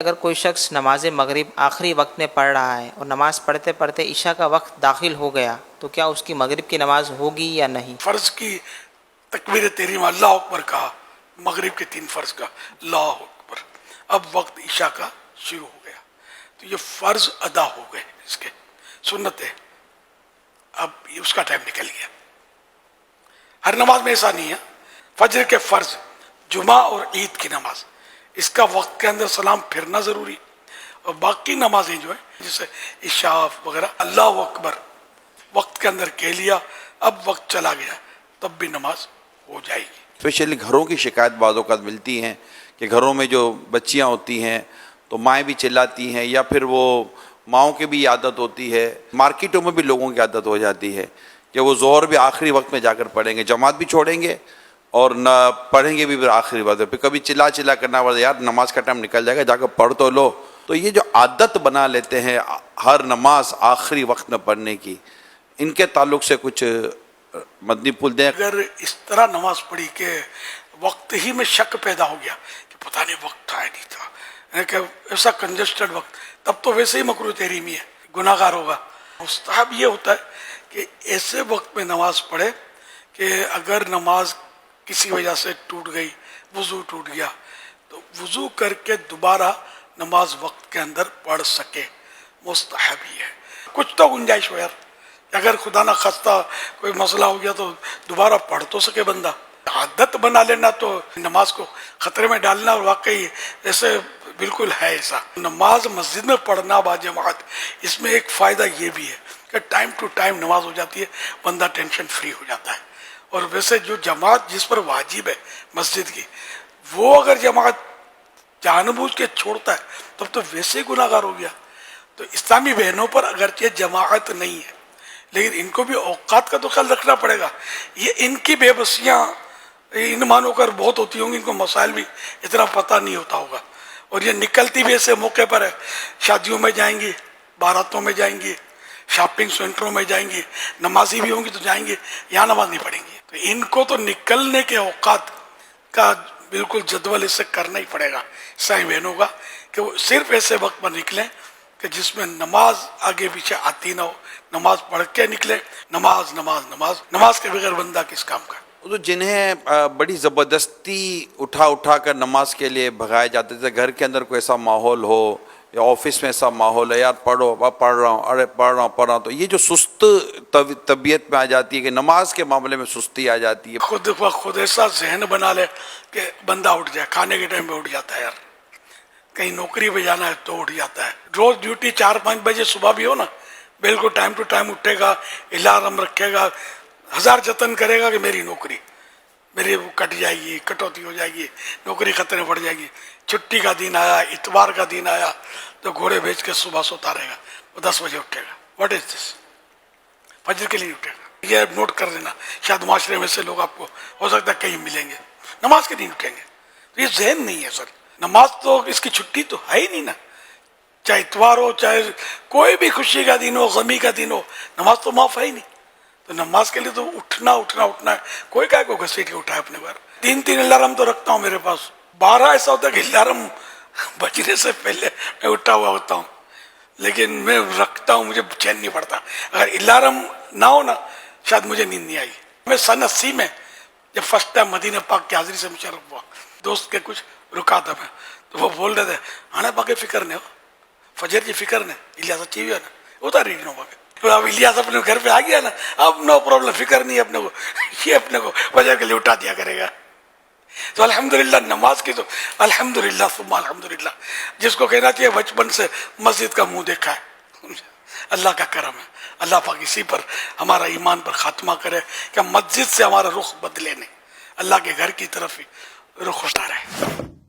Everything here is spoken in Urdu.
اگر کوئی شخص نماز مغرب آخری وقت میں پڑھ رہا ہے اور نماز پڑھتے پڑھتے عشاء کا وقت داخل ہو گیا تو کیا اس کی مغرب کی نماز ہوگی یا نہیں؟ فرض کی تکبیر تحریم اللہ اکبر کہا، مغرب کے 3 فرض کا اللہ اکبر، اب وقت عشاء کا شروع ہو گیا تو یہ فرض ادا ہو گئے، اس کے سنت ہے، اب اس کا ٹائم نکل گیا۔ ہر نماز میں ایسا نہیں ہے، فجر کے فرض، جمعہ اور عید کی نماز، اس کا وقت کے اندر سلام پھرنا ضروری، اور باقی نمازیں جو ہیں جیسے عشاء وغیرہ اللہ اکبر وقت کے اندر کہہ لیا، اب وقت چلا گیا تب بھی نماز ہو جائے گی۔ اسپیشلی گھروں کی شکایت بعض اوقات ملتی ہیں کہ گھروں میں جو بچیاں ہوتی ہیں تو مائیں بھی چلاتی ہیں، یا پھر وہ ماؤں کی بھی عادت ہوتی ہے، مارکیٹوں میں بھی لوگوں کی عادت ہو جاتی ہے کہ وہ ظہر بھی آخری وقت میں جا کر پڑھیں گے، جماعت بھی چھوڑیں گے اور نہ پڑھیں گے بھی پھر آخری وقت، پھر کبھی چلا کرنا پڑتا ہے، یار نماز کا ٹائم نکل جائے گا، جا کر پڑھ تو لو۔ تو یہ جو عادت بنا لیتے ہیں ہر نماز آخری وقت میں پڑھنے کی، ان کے تعلق سے کچھ مدنی پھول دیں۔ اگر اس طرح نماز پڑھی کہ وقت ہی میں شک پیدا ہو گیا کہ پتہ نہیں وقت تھا نہیں تھا، یعنی کہ ایسا کنجسٹڈ وقت، تب تو ویسے ہی مکروہ تحریمی ہے، گناہ گار ہوگا۔ مستحب یہ ہوتا ہے کہ ایسے وقت میں نماز پڑھے کہ اگر نماز کسی وجہ سے ٹوٹ گئی، وضو ٹوٹ گیا، تو وضو کر کے دوبارہ نماز وقت کے اندر پڑھ سکے، مستحب ہی ہے۔ کچھ تو گنجائش ہو یار، اگر خدا نہ خواستہ کوئی مسئلہ ہو گیا تو دوبارہ پڑھ تو سکے بندہ۔ عادت بنا لینا تو نماز کو خطرے میں ڈالنا، اور واقعی ایسے بالکل ہے ایسا۔ نماز مسجد میں پڑھنا باجماعت، اس میں ایک فائدہ یہ بھی ہے کہ ٹائم ٹو ٹائم نماز ہو جاتی ہے، بندہ ٹینشن فری ہو جاتا ہے۔ اور ویسے جو جماعت جس پر واجب ہے مسجد کی، وہ اگر جماعت جان بوجھ کے چھوڑتا ہے تب تو ویسے ہی گناہ گار ہو گیا۔ تو اسلامی بہنوں پر اگرچہ جماعت نہیں ہے لیکن ان کو بھی اوقات کا تو خیال رکھنا پڑے گا۔ یہ ان کی بے بسیاں ان مانو کر بہت ہوتی ہوں گی، ان کو مسائل بھی اتنا پتہ نہیں ہوتا ہوگا، اور یہ نکلتی بھی ایسے موقع پر ہے، شادیوں میں جائیں گی، باراتوں میں جائیں گی، شاپنگ سینٹروں میں جائیں گی، نمازی بھی ہوں گی تو جائیں گی، یہاں نماز نہیں پڑھیں گی۔ تو ان کو تو نکلنے کے اوقات کا بالکل جدول اس سے کرنا ہی پڑے گا اسلامی بہنوں کا، کہ وہ صرف ایسے وقت پر نکلیں کہ جس میں نماز آگے پیچھے آتی نہ ہو، نماز پڑھ کے نکلے۔ نماز نماز نماز نماز کے بغیر بندہ کس کام کا؟ تو جنہیں بڑی زبردستی اٹھا کر نماز کے لیے بھگائے جاتے تھے، گھر کے اندر کوئی ایسا ماحول ہو یا آفس میں ایسا ماحول ہے، یار پڑھو، پڑھ رہا ہوں، ارے پڑھ رہا ہوں، تو یہ جو سست طبیعت میں آ جاتی ہے کہ نماز کے معاملے میں سستی آ جاتی ہے۔ خود ایسا ذہن بنا لے کہ بندہ اٹھ جائے، کھانے کے ٹائم پہ اٹھ جاتا ہے، یار کہیں نوکری پہ جانا ہے تو اٹھ جاتا ہے، روز ڈیوٹی 4-5 بجے صبح بھی ہو نا، بالکل ٹائم ٹو ٹائم اٹھے گا، الارم رکھے گا، ہزار جتن کرے گا کہ میری نوکری میری وہ کٹ جائے گی، کٹوتی ہو جائے گی، نوکری خطرے میں پڑ جائے گی۔ چھٹی کا دن آیا، اتوار کا دن آیا تو گھوڑے بھیج کے صبح سوتا رہے گا، وہ 10 بجے اٹھے گا۔ واٹ از دس؟ فجر کے لیے اٹھے گا۔ یہ نوٹ کر دینا، شاید معاشرے میں سے لوگ آپ کو ہو سکتا ہے کہیں ملیں گے نماز کے دن اٹھیں گے، تو یہ ذہن نہیں ہے سر۔ نماز تو اس کی چھٹی تو ہے ہی نہیں نا، چاہے اتوار ہو، چاہے کوئی بھی خوشی کا دن ہو، غمی کا دن ہو، نماز تو معاف ہے ہی نہیں۔ تو نماز کے لیے تو اٹھنا ہے، کوئی کہے کو گھسیٹ کے اٹھائے اپنے بار۔ 3 الارم تو رکھتا ہوں میرے پاس، 12 ایسا ہوتا ہے کہ الارم بجنے سے پہلے میں اٹھا ہوا ہوتا ہوں، لیکن میں رکھتا ہوں، مجھے چین نہیں پڑتا۔ اگر الارم نہ ہو نا شاید مجھے نیند نہیں آئی۔ میں سن 80 میں جب فرسٹ ٹائم مدینہ پاک کی حاضری سے مشرف ہوا، دوست کے کچھ رکاتا میں، تو وہ بول رہے تھے آنے پاک فکر نہیں ہو، فجر کی فکر نہیں، الیاس اچھی بھی ہے نا، اتار ریڈ نو پاک۔ اب الیاس اپنے گھر پہ آ گیا نا، اب نو پرابلم، فکر نہیں اپنے کو، یہ اپنے کو فجر کے لیے اٹھا دیا کرے گا۔ تو الحمدللہ نماز کی تو الحمدللہ ثم الحمدللہ، جس کو کہنا چاہیے بچپن سے مسجد کا منہ دیکھا ہے، اللہ کا کرم ہے۔ اللہ پاک اسی پر ہمارا ایمان پر خاتمہ کرے کہ مسجد سے ہمارا رخ بدلے نہیں، اللہ کے گھر کی طرف ہی رخ ہوتا رہے۔